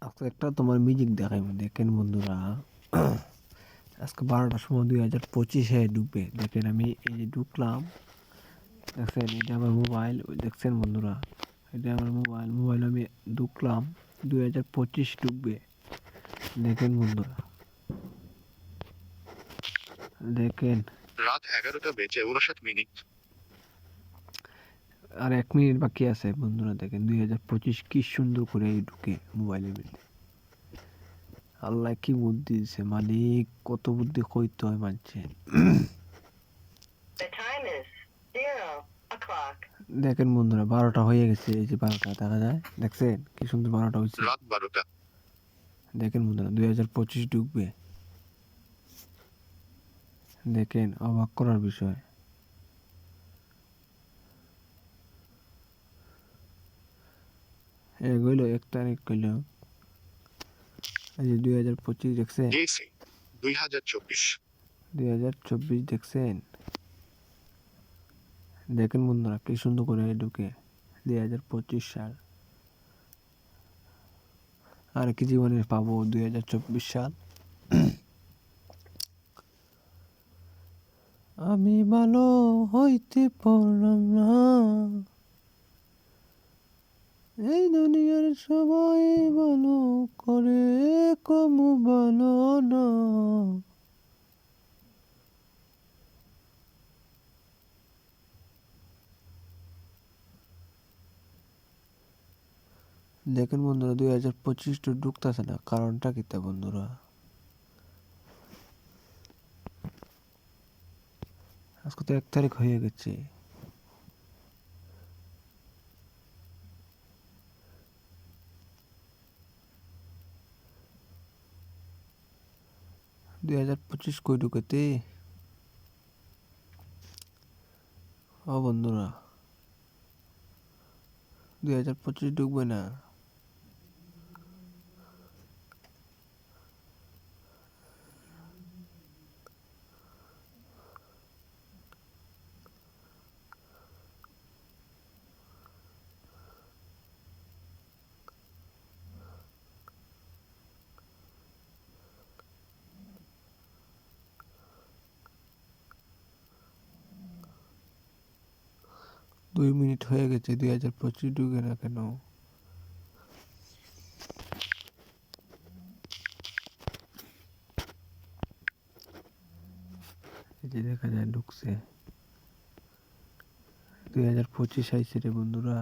আজকে একটা তোমার মিউজিক দেখাইবো, দেখেন বন্ধুরা। আজকে 12টার সময় 2025-এ ঢুকবে। দেখেন আমি এই যে ঢুকলাম, দেখছেন এটা আমার মোবাইল, দেখছেন বন্ধুরা, এটা আমার মোবাইল আমি ঢুকলাম, 2025 ঢুকবে। দেখেন বন্ধুরা, দেখেন রাত 11:59। আর 1 মিনিট বাকি আছে বন্ধুরা। দেখেন 2025 কি সুন্দর করে ঢুকে মোবাইলের মধ্যে। আল্লাহ কি বুদ্ধি দিছে, মালিক কত বুদ্ধি কইতে হয় মানছে। দেখেন বন্ধুরা 12টা হয়ে গেছে, এই যে 12টা দেখা যায়, দেখছেন কি সুন্দর 12টা হয়েছে। রাত 12টা। দেখেন বন্ধুরা 2025 ঢুকবে। দেখেন অবাক করার বিষয়। গইল 1 তারিখ গইল, এই যে 2025 দেখছেন, গেছি 2024। 2024 দেখছেন। দেখেন বন্ধুরা কি সুন্দর করে ঢুকে 2025 সাল। আর কি জীবনে পাবো 2024 সাল। আমি ভালো হইতে পারলাম না, এই দুনিয়ার সবাই ভালো করে, কমু ভালো না। দেখেন বন্ধুরা 2025 তো ঢুকতেছে না, কারণটা কি তা বন্ধুরা? আজকে তো 1 তারিখ হয়ে গেছে। দুই হাজার পঁচিশ কই ঢুকেতে, ও বন্ধুরা 2025 ঢুকবে না। দুই মিনিট হয়ে গেছে, 2025 ঢুকে না কেন? এই যে দেখা যায় ঢুকছে, 2025 আইছে রে বন্ধুরা।